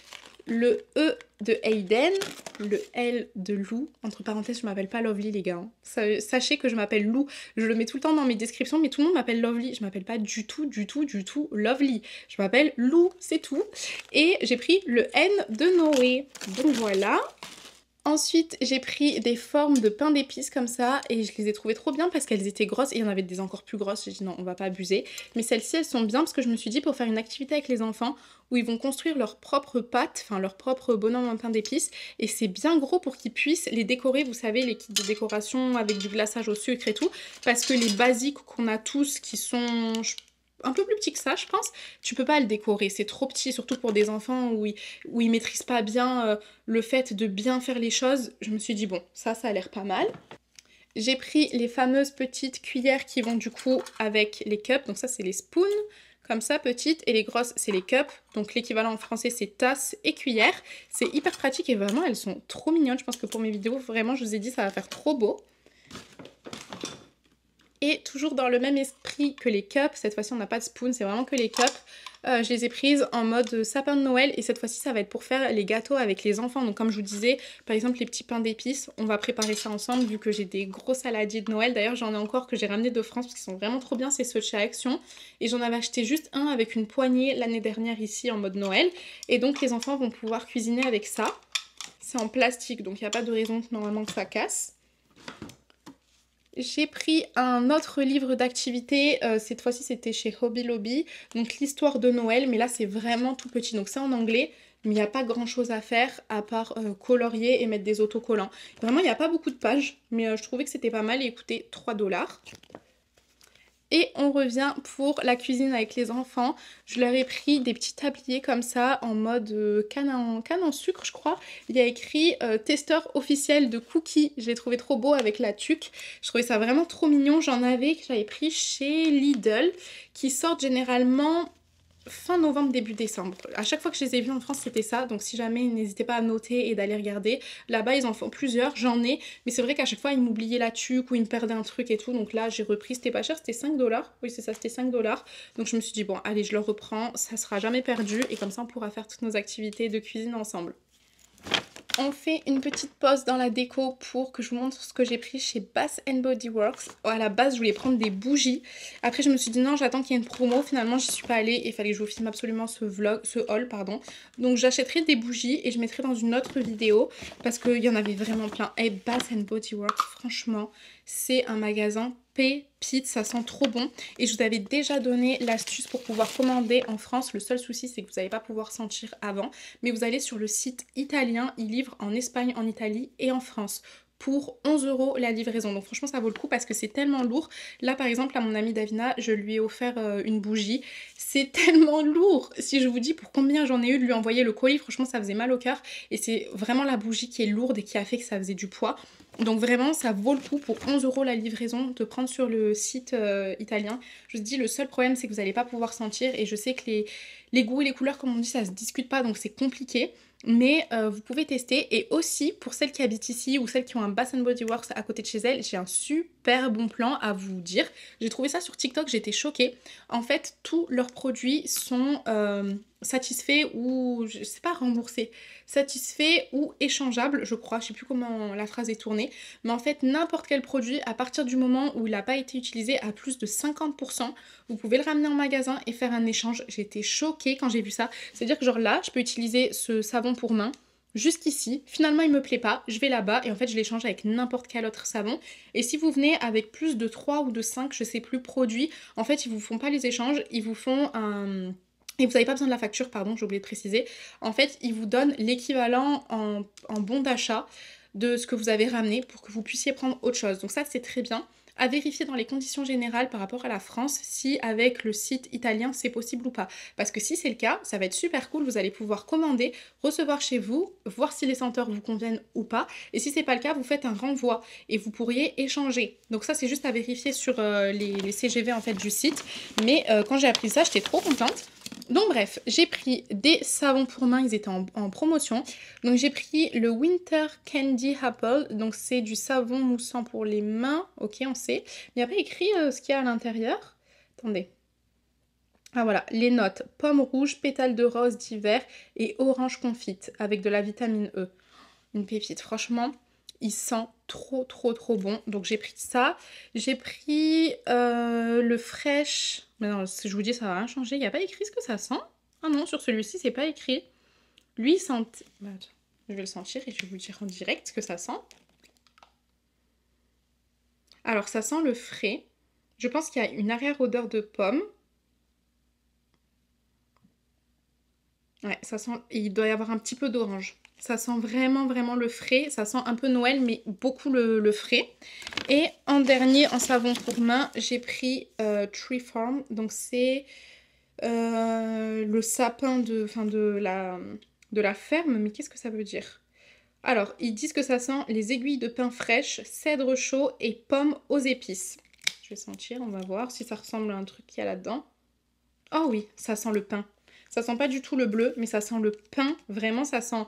le E de Hayden, le L de Lou. Entre parenthèses, je m'appelle pas Lovely, les gars. Sachez que je m'appelle Lou. Je le mets tout le temps dans mes descriptions, mais tout le monde m'appelle Lovely. Je m'appelle pas du tout Lovely. Je m'appelle Lou, c'est tout. Et j'ai pris le N de Noé. Donc voilà. Ensuite, j'ai pris des formes de pain d'épices comme ça et je les ai trouvées trop bien parce qu'elles étaient grosses et il y en avait des encore plus grosses. J'ai dit non, on va pas abuser. Mais celles-ci, elles sont bien parce que je me suis dit pour faire une activité avec les enfants où ils vont construire leur propre pâte, enfin leur propre bonhomme en pain d'épices et c'est bien gros pour qu'ils puissent les décorer, vous savez, les kits de décoration avec du glaçage au sucre et tout, parce que les basiques qu'on a tous qui sont un peu plus petit que ça, je pense, tu peux pas le décorer, c'est trop petit, surtout pour des enfants où ils maîtrisent pas bien le fait de bien faire les choses. Je me suis dit, bon, ça a l'air pas mal. J'ai pris les fameuses petites cuillères qui vont du coup avec les cups, donc ça c'est les spoons, comme ça, petites, et les grosses c'est les cups, donc l'équivalent en français c'est tasse et cuillère. C'est hyper pratique et vraiment elles sont trop mignonnes, je pense que pour mes vidéos, vraiment je vous ai dit ça va faire trop beau. Et toujours dans le même esprit que les cups, cette fois-ci on n'a pas de spoon, c'est vraiment que les cups. Je les ai prises en mode sapin de Noël et cette fois-ci ça va être pour faire les gâteaux avec les enfants. Donc comme je vous disais, par exemple les petits pains d'épices, on va préparer ça ensemble vu que j'ai des gros saladiers de Noël. D'ailleurs j'en ai encore que j'ai ramené de France parce qu'ils sont vraiment trop bien, c'est ceux de chez Action. Et j'en avais acheté juste un avec une poignée l'année dernière ici en mode Noël. Et donc les enfants vont pouvoir cuisiner avec ça. C'est en plastique donc il n'y a pas de raison que normalement que ça casse. J'ai pris un autre livre d'activité, cette fois-ci c'était chez Hobby Lobby, donc l'histoire de Noël, mais là c'est vraiment tout petit, donc c'est en anglais, mais il n'y a pas grand chose à faire à part colorier et mettre des autocollants. Vraiment il n'y a pas beaucoup de pages, mais je trouvais que c'était pas mal et il coûtait 3 $. Et on revient pour la cuisine avec les enfants. Je leur ai pris des petits tabliers comme ça en mode canne en sucre je crois. Il y a écrit testeur officiel de cookies. Je l'ai trouvé trop beau avec la tuque. Je trouvais ça vraiment trop mignon. J'en avais que j'avais pris chez Lidl qui sortent généralement fin novembre, début décembre. À chaque fois que je les ai vus en France, c'était ça. Donc si jamais, n'hésitez pas à noter et d'aller regarder. Là-bas, ils en font plusieurs, j'en ai. Mais c'est vrai qu'à chaque fois, ils m'oubliaient la tuque ou ils me perdaient un truc et tout. Donc là, j'ai repris. C'était pas cher, c'était 5 $. Oui, c'est ça, c'était 5 $. Donc je me suis dit, bon, allez, je le reprends. Ça sera jamais perdu. Et comme ça, on pourra faire toutes nos activités de cuisine ensemble. On fait une petite pause dans la déco pour que je vous montre ce que j'ai pris chez Bath Body Works. Oh, à la base, je voulais prendre des bougies. Après, je me suis dit non, j'attends qu'il y ait une promo. Finalement, j'y suis pas allée et il fallait que je vous filme absolument ce haul, pardon. Donc, j'achèterai des bougies et je mettrai dans une autre vidéo parce qu'il y en avait vraiment plein. Et Bath Body Works, franchement, c'est un magasin pépite, ça sent trop bon. Et je vous avais déjà donné l'astuce pour pouvoir commander en France. Le seul souci, c'est que vous n'allez pas pouvoir sentir avant. Mais vous allez sur le site italien, ils livrent en Espagne, en Italie et en France pour 11 € la livraison. Donc franchement ça vaut le coup parce que c'est tellement lourd. Là par exemple à mon amie Davina, je lui ai offert une bougie. C'est tellement lourd. Si je vous dis pour combien j'en ai eu de lui envoyer le colis, franchement ça faisait mal au cœur. Et c'est vraiment la bougie qui est lourde et qui a fait que ça faisait du poids. Donc vraiment ça vaut le coup pour 11 € la livraison de prendre sur le site italien. Je vous dis le seul problème c'est que vous n'allez pas pouvoir sentir et je sais que les goûts et les couleurs comme on dit ça se discute pas donc c'est compliqué. Mais vous pouvez tester et aussi pour celles qui habitent ici ou celles qui ont un Bath Body Works à côté de chez elles, j'ai un super bon plan à vous dire. J'ai trouvé ça sur TikTok, j'étais choquée. En fait, tous leurs produits sont satisfaits ou, je sais pas, remboursés. Satisfaits ou échangeables, je crois, je sais plus comment la phrase est tournée. Mais en fait, n'importe quel produit, à partir du moment où il n'a pas été utilisé à plus de 50%, vous pouvez le ramener en magasin et faire un échange. J'ai été choquée quand j'ai vu ça. C'est-à-dire que genre là, je peux utiliser ce savon pour main jusqu'ici. Finalement, il me plaît pas. Je vais là-bas et en fait, je l'échange avec n'importe quel autre savon. Et si vous venez avec plus de 3 ou de 5, je sais plus, produits, en fait, ils vous font pas les échanges. Ils vous font un... Et vous n'avez pas besoin de la facture, pardon, j'ai oublié de préciser. En fait, ils vous donnent l'équivalent en bon d'achat de ce que vous avez ramené pour que vous puissiez prendre autre chose. Donc ça, c'est très bien. À vérifier dans les conditions générales par rapport à la France si avec le site italien c'est possible ou pas. Parce que si c'est le cas, ça va être super cool, vous allez pouvoir commander, recevoir chez vous, voir si les senteurs vous conviennent ou pas. Et si c'est pas le cas, vous faites un renvoi et vous pourriez échanger. Donc ça c'est juste à vérifier sur les CGV en fait du site. Mais quand j'ai appris ça, j'étais trop contente. Donc bref, j'ai pris des savons pour main, ils étaient en promotion. Donc j'ai pris le Winter Candy Apple, donc c'est du savon moussant pour les mains, ok on sait. Mais il n'y a pas écrit ce qu'il y a à l'intérieur. Attendez. Ah voilà, les notes, pomme rouge, pétales de rose d'hiver et orange confite avec de la vitamine E. Une pépite, franchement, il sent trop bon. Donc j'ai pris ça. J'ai pris le fraîche. Mais non, je vous dis, ça va rien changer. Il n'y a pas écrit ce que ça sent. Ah non, sur celui-ci, c'est pas écrit. Lui, il sent... Bah, attends, je vais le sentir et je vais vous dire en direct ce que ça sent. Alors, ça sent le frais. Je pense qu'il y a une arrière-odeur de pomme. Ouais, ça sent... Et il doit y avoir un petit peu d'orange. Ça sent vraiment le frais. Ça sent un peu Noël, mais beaucoup le frais. Et en dernier, en savon pour main, j'ai pris Tree Farm. Donc c'est le sapin de la ferme. Mais qu'est-ce que ça veut dire? Alors, ils disent que ça sent les aiguilles de pin fraîches, cèdre chaud et pommes aux épices. Je vais sentir, on va voir si ça ressemble à un truc qu'il y a là-dedans. Oh oui, ça sent le pain. Ça sent pas du tout le bleu, mais ça sent le pain. Vraiment, ça sent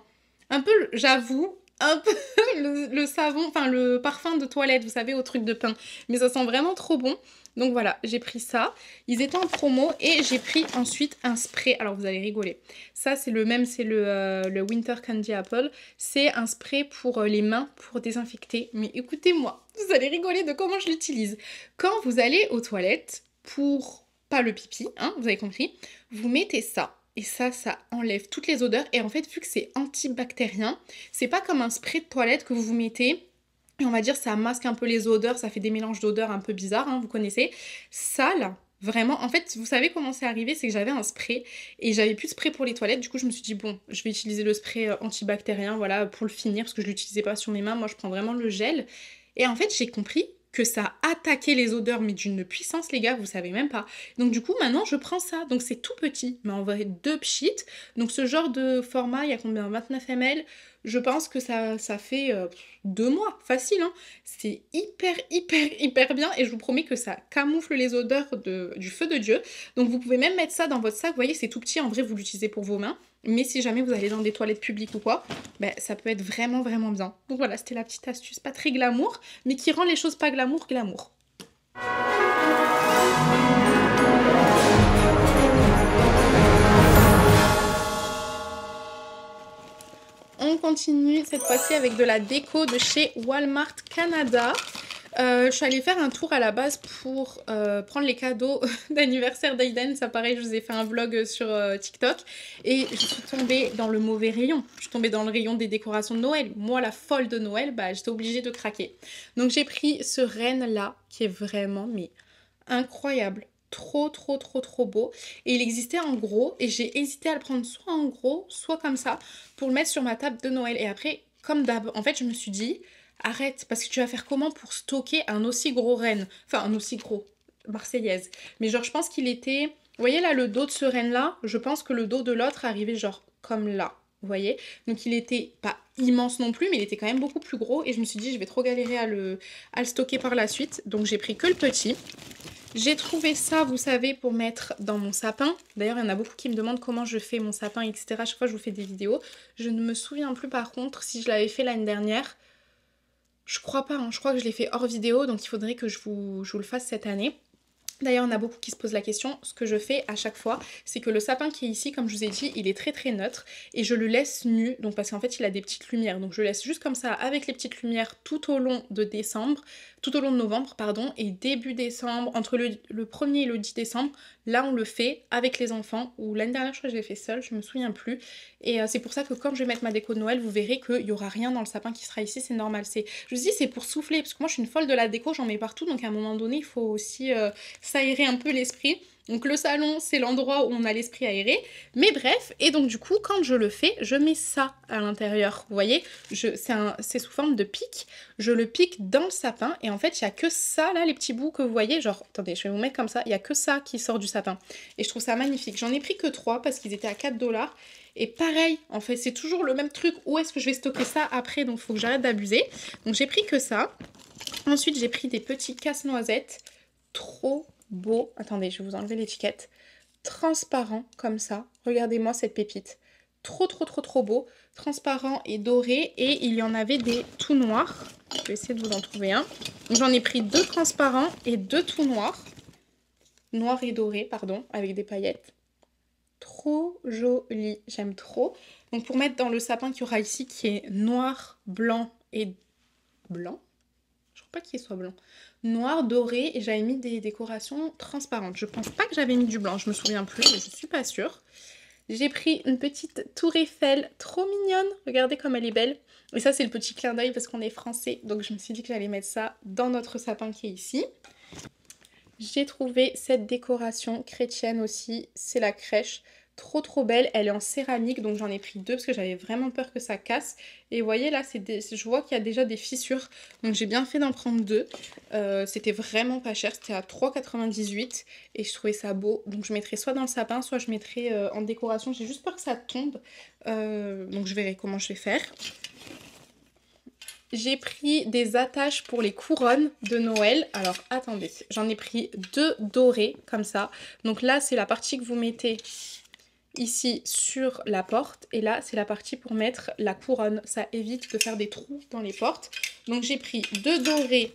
un peu, j'avoue, un peu le savon, enfin le parfum de toilette, vous savez, au truc de pain. Mais ça sent vraiment trop bon. Donc voilà, j'ai pris ça. Ils étaient en promo et j'ai pris ensuite un spray. Alors vous allez rigoler. Ça, c'est le même, c'est le Winter Candy Apple. C'est un spray pour les mains, pour désinfecter. Mais écoutez-moi, vous allez rigoler de comment je l'utilise. Quand vous allez aux toilettes pour... pas le pipi, hein, vous avez compris, vous mettez ça. Et ça enlève toutes les odeurs. Et en fait, vu que c'est antibactérien, c'est pas comme un spray de toilette que vous mettez. Et on va dire, ça masque un peu les odeurs, ça fait des mélanges d'odeurs un peu bizarres, hein, vous connaissez. Ça, là, vraiment, en fait, vous savez comment c'est arrivé, c'est que j'avais un spray et j'avais plus de spray pour les toilettes. Du coup, je me suis dit, bon, je vais utiliser le spray antibactérien, voilà, pour le finir, parce que je l'utilisais pas sur mes mains. Moi, je prends vraiment le gel. Et en fait, j'ai compris que ça attaquer les odeurs, mais d'une puissance, les gars, vous savez même pas. Donc du coup, maintenant, je prends ça. Donc c'est tout petit, mais en vrai, 2 pchit. Donc ce genre de format, il y a combien? 29 ml. Je pense que ça fait 2 mois, facile, hein. C'est hyper bien et je vous promets que ça camoufle les odeurs du feu de Dieu. Donc vous pouvez même mettre ça dans votre sac, vous voyez, c'est tout petit, en vrai, vous l'utilisez pour vos mains. Mais si jamais vous allez dans des toilettes publiques ou quoi, ben, ça peut être vraiment bien. Donc voilà, c'était la petite astuce, pas très glamour, mais qui rend les choses pas glamour. On continue cette fois-ci avec de la déco de chez Walmart Canada. Je suis allée faire un tour à la base pour prendre les cadeaux d'anniversaire d'Aiden. Ça pareil, je vous ai fait un vlog sur TikTok. Et je suis tombée dans le mauvais rayon. Je suis tombée dans le rayon des décorations de Noël. Moi, la folle de Noël, bah, j'étais obligée de craquer. Donc j'ai pris ce renne-là, qui est vraiment mais incroyable. Trop beau. Et il existait en gros. Et j'ai hésité à le prendre soit en gros, soit comme ça, pour le mettre sur ma table de Noël. Et après, comme d'hab, en fait, je me suis dit... Arrête, parce que tu vas faire comment pour stocker un aussi gros renne? Enfin, un aussi gros, marseillaise. Mais genre, je pense qu'il était... Vous voyez là, le dos de ce renne-là, je pense que le dos de l'autre arrivait genre comme là. Vous voyez? Donc il était pas immense non plus, mais il était quand même beaucoup plus gros. Et je me suis dit, je vais trop galérer à le stocker par la suite. Donc j'ai pris que le petit. J'ai trouvé ça, vous savez, pour mettre dans mon sapin. D'ailleurs, il y en a beaucoup qui me demandent comment je fais mon sapin, etc. À chaque fois, je vous fais des vidéos. Je ne me souviens plus par contre si je l'avais fait l'année dernière. Je crois pas, hein. Je crois que je l'ai fait hors vidéo, donc il faudrait que je vous le fasse cette année. D'ailleurs, on a beaucoup qui se posent la question. Ce que je fais à chaque fois, c'est que le sapin qui est ici, comme je vous ai dit, il est très neutre. Et je le laisse nu, donc parce qu'en fait, il a des petites lumières. Donc je le laisse juste comme ça, avec les petites lumières, tout au long de novembre, pardon. Et début décembre, entre le 1er et le 10 décembre, là, on le fait avec les enfants. Ou l'année dernière, je crois que je l'ai fait seule, je me souviens plus. Et c'est pour ça que quand je vais mettre ma déco de Noël, vous verrez qu'il n'y aura rien dans le sapin qui sera ici, c'est normal. Je vous dis, c'est pour souffler, parce que moi, je suis une folle de la déco, j'en mets partout. Donc à un moment donné, il faut aussi... s'aérer un peu l'esprit. Donc le salon, c'est l'endroit où on a l'esprit aéré. Mais bref, et donc du coup, quand je le fais, je mets ça à l'intérieur. Vous voyez, c'est sous forme de pic. Je le pique dans le sapin. Et en fait, il n'y a que ça, là, les petits bouts que vous voyez. Genre, attendez, je vais vous mettre comme ça. Il n'y a que ça qui sort du sapin. Et je trouve ça magnifique. J'en ai pris que 3 parce qu'ils étaient à 4 $. Et pareil, en fait, c'est toujours le même truc. Où est-ce que je vais stocker ça après? Donc, il faut que j'arrête d'abuser. Donc, j'ai pris que ça. Ensuite, j'ai pris des petits casse-noisettes. Trop beau. Attendez, je vais vous enlever l'étiquette. Transparent, comme ça. Regardez-moi cette pépite. Trop beau. Transparent et doré. Et il y en avait des tout noirs. Je vais essayer de vous en trouver un. J'en ai pris 2 transparents et 2 tout noirs. Noir et doré, pardon, avec des paillettes. Trop joli. J'aime trop. Donc pour mettre dans le sapin qu'il y aura ici, qui est noir, blanc et blanc. Je crois pas qu'il soit blanc. Noir, doré, et j'avais mis des décorations transparentes. Je pense pas que j'avais mis du blanc, je me souviens plus, mais je suis pas sûre. J'ai pris une petite tour Eiffel, trop mignonne. Regardez comme elle est belle. Et ça, c'est le petit clin d'œil parce qu'on est français. Donc je me suis dit que j'allais mettre ça dans notre sapin qui est ici. J'ai trouvé cette décoration chrétienne aussi. C'est la crèche. Trop belle, elle est en céramique, donc j'en ai pris 2 parce que j'avais vraiment peur que ça casse. Et vous voyez là, je vois qu'il y a déjà des fissures, donc j'ai bien fait d'en prendre 2. C'était vraiment pas cher, c'était à 3,98 et je trouvais ça beau. Donc je mettrai soit dans le sapin, soit je mettrai en décoration. J'ai juste peur que ça tombe, donc je verrai comment je vais faire. J'ai pris des attaches pour les couronnes de Noël. Alors attendez, j'en ai pris 2 dorés comme ça. Donc là, c'est la partie que vous mettez ici sur la porte, et là c'est la partie pour mettre la couronne, ça évite de faire des trous dans les portes. Donc j'ai pris 2 dorés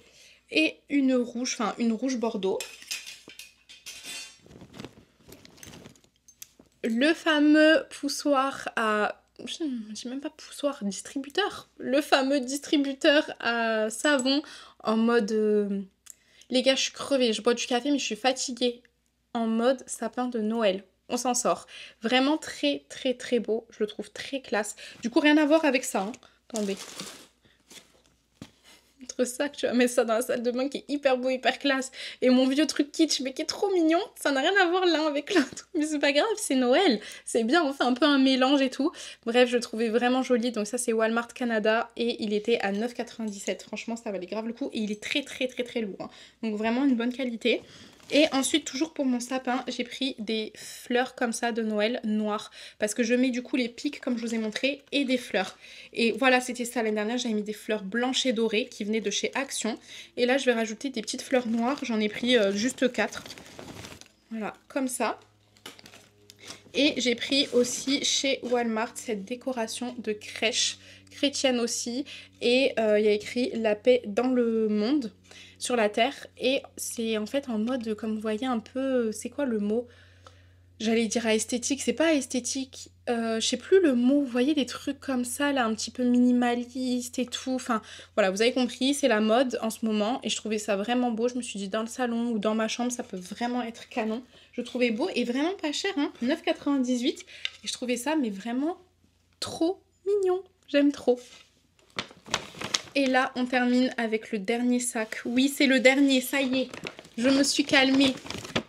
et une rouge, enfin une rouge bordeaux. Le fameux poussoir à... je sais même pas poussoir, distributeur. Le fameux distributeur à savon en mode... Les gars, je suis crevée, je bois du café mais je suis fatiguée. En mode sapin de Noël. On s'en sort. Vraiment très beau. Je le trouve très classe. Du coup, rien à voir avec ça. Hein. Attendez. Entre ça, que tu vas mettre ça dans la salle de bain qui est hyper beau, hyper classe, et mon vieux truc kitsch mais qui est trop mignon, ça n'a rien à voir l'un avec l'autre. Mais c'est pas grave, c'est Noël, c'est bien, on fait un peu un mélange et tout. Bref, je le trouvais vraiment joli, donc ça c'est Walmart Canada et il était à 9,97 €. Franchement, ça valait grave le coup et il est très lourd, hein. Donc vraiment une bonne qualité. Et ensuite, toujours pour mon sapin, j'ai pris des fleurs comme ça de Noël noires. Parce que je mets du coup les pics comme je vous ai montré et des fleurs. Et voilà, c'était ça l'année dernière, j'avais mis des fleurs blanches et dorées qui venaient de chez Action. Et là, je vais rajouter des petites fleurs noires, j'en ai pris juste 4. Voilà, comme ça. Et j'ai pris aussi chez Walmart cette décoration de crèche chrétienne aussi. Et il y a écrit la paix dans le monde, sur la terre. Et c'est en fait en mode, comme vous voyez, un peu, c'est quoi le mot? J'allais dire à esthétique, c'est pas esthétique, je sais plus le mot, vous voyez des trucs comme ça là, un petit peu minimaliste et tout, enfin voilà, vous avez compris, c'est la mode en ce moment et je trouvais ça vraiment beau, je me suis dit dans le salon ou dans ma chambre ça peut vraiment être canon, je trouvais beau et vraiment pas cher, hein, 9,98 € et je trouvais ça mais vraiment trop mignon, j'aime trop. Et là on termine avec le dernier sac, oui c'est le dernier, ça y est, je me suis calmée.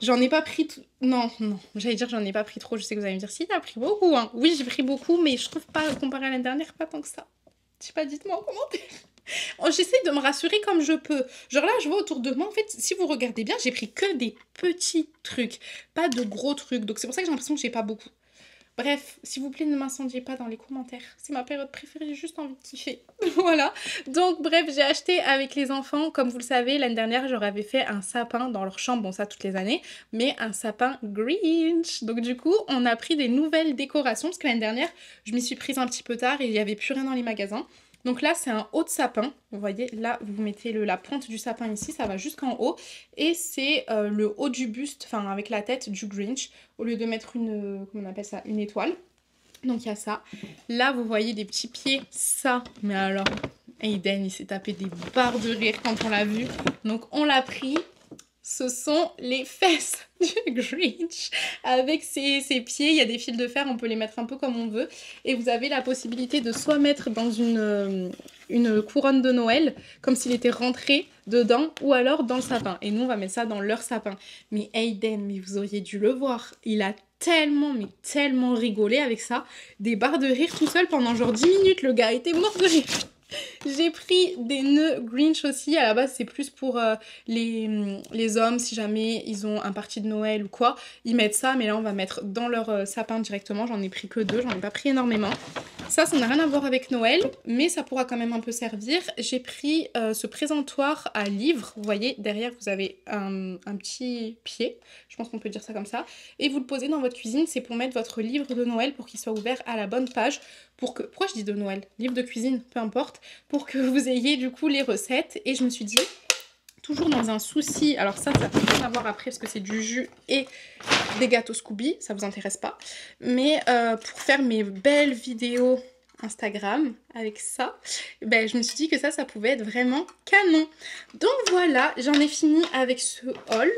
J'en ai pas pris... Non, j'allais dire j'en ai pas pris trop, je sais que vous allez me dire si t'as pris beaucoup, hein. Oui, j'ai pris beaucoup, mais je trouve pas, comparé à l'année dernière, pas tant que ça. Je sais pas, dites-moi en commentaire. Oh, j'essaie de me rassurer comme je peux. Genre là, je vois autour de moi, en fait, si vous regardez bien, j'ai pris que des petits trucs, pas de gros trucs. Donc c'est pour ça que j'ai l'impression que j'ai pas beaucoup. Bref, s'il vous plaît, ne m'incendiez pas dans les commentaires. C'est ma période préférée, j'ai juste envie de kiffer. Voilà. Donc, bref, j'ai acheté avec les enfants. Comme vous le savez, l'année dernière, j'aurais fait un sapin dans leur chambre. Bon, ça, toutes les années. Mais un sapin Grinch. Donc, du coup, on a pris des nouvelles décorations. Parce que l'année dernière, je m'y suis prise un petit peu tard et il n'y avait plus rien dans les magasins. Donc là, c'est un haut de sapin. Vous voyez, là, vous mettez la pointe du sapin ici, ça va jusqu'en haut. Et c'est le haut du buste, enfin avec la tête du Grinch, au lieu de mettre une, comment on appelle ça, une étoile. Donc il y a ça. Là, vous voyez des petits pieds, ça. Mais alors, Aiden, il s'est tapé des barres de rire quand on l'a vu. Donc on l'a pris. Ce sont les fesses du Grinch avec ses pieds. Il y a des fils de fer, on peut les mettre un peu comme on veut. Et vous avez la possibilité de soit mettre dans une couronne de Noël, comme s'il était rentré dedans, ou alors dans le sapin. Et nous, on va mettre ça dans leur sapin. Mais Aiden, mais vous auriez dû le voir. Il a tellement, mais tellement rigolé avec ça. Des barres de rire tout seul pendant genre 10 minutes. Le gars était mort de rire. J'ai pris des nœuds Grinch aussi, à la base c'est plus pour les hommes si jamais ils ont un party de Noël ou quoi, ils mettent ça mais là on va mettre dans leur sapin directement, j'en ai pris que 2, j'en ai pas pris énormément. Ça n'a rien à voir avec Noël mais ça pourra quand même un peu servir. J'ai pris ce présentoir à livres, vous voyez derrière vous avez un petit pied, je pense qu'on peut dire ça comme ça, et vous le posez dans votre cuisine, c'est pour mettre votre livre de Noël pour qu'il soit ouvert à la bonne page. Pourquoi je dis de Noël? Livre de cuisine, peu importe, pour que vous ayez du coup les recettes. Et je me suis dit, toujours dans un souci, alors ça peut rien avoir après parce que c'est du jus et des gâteaux Scooby, ça vous intéresse pas. Mais pour faire mes belles vidéos Instagram avec ça, ben, je me suis dit que ça pouvait être vraiment canon. Donc voilà, j'en ai fini avec ce haul.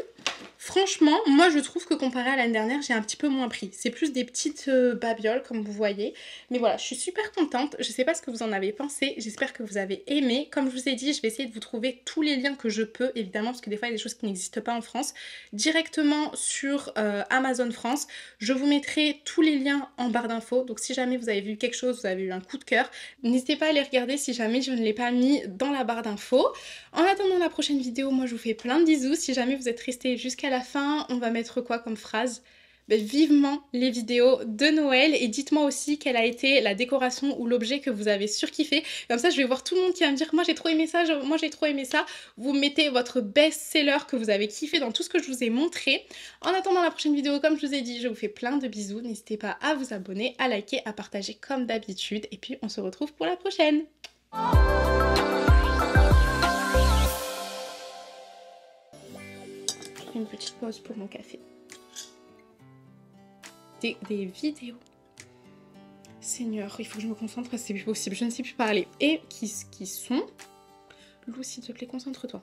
Franchement, moi je trouve que comparé à l'année dernière, j'ai un petit peu moins pris. C'est plus des petites babioles comme vous voyez. Mais voilà, je suis super contente. Je sais pas ce que vous en avez pensé. J'espère que vous avez aimé. Comme je vous ai dit, je vais essayer de vous trouver tous les liens que je peux, évidemment, parce que des fois il y a des choses qui n'existent pas en France, directement sur Amazon France. Je vous mettrai tous les liens en barre d'infos. Donc si jamais vous avez vu quelque chose, vous avez eu un coup de cœur, n'hésitez pas à les regarder si jamais je ne l'ai pas mis dans la barre d'infos. En attendant la prochaine vidéo, moi je vous fais plein de bisous. Si jamais vous êtes resté jusqu'à la fin, on va mettre quoi comme phrase? Ben, vivement les vidéos de Noël et dites-moi aussi quelle a été la décoration ou l'objet que vous avez surkiffé. Comme ça, je vais voir tout le monde qui va me dire moi j'ai trop aimé ça, moi j'ai trop aimé ça. Vous mettez votre best-seller que vous avez kiffé dans tout ce que je vous ai montré. En attendant la prochaine vidéo, comme je vous ai dit, je vous fais plein de bisous. N'hésitez pas à vous abonner, à liker, à partager comme d'habitude. Et puis on se retrouve pour la prochaine. Une petite pause pour mon café. Des vidéos. Seigneur, il faut que je me concentre, c'est plus possible, je ne sais plus parler. Et qui sont... Lou, s'il te plaît, concentre-toi.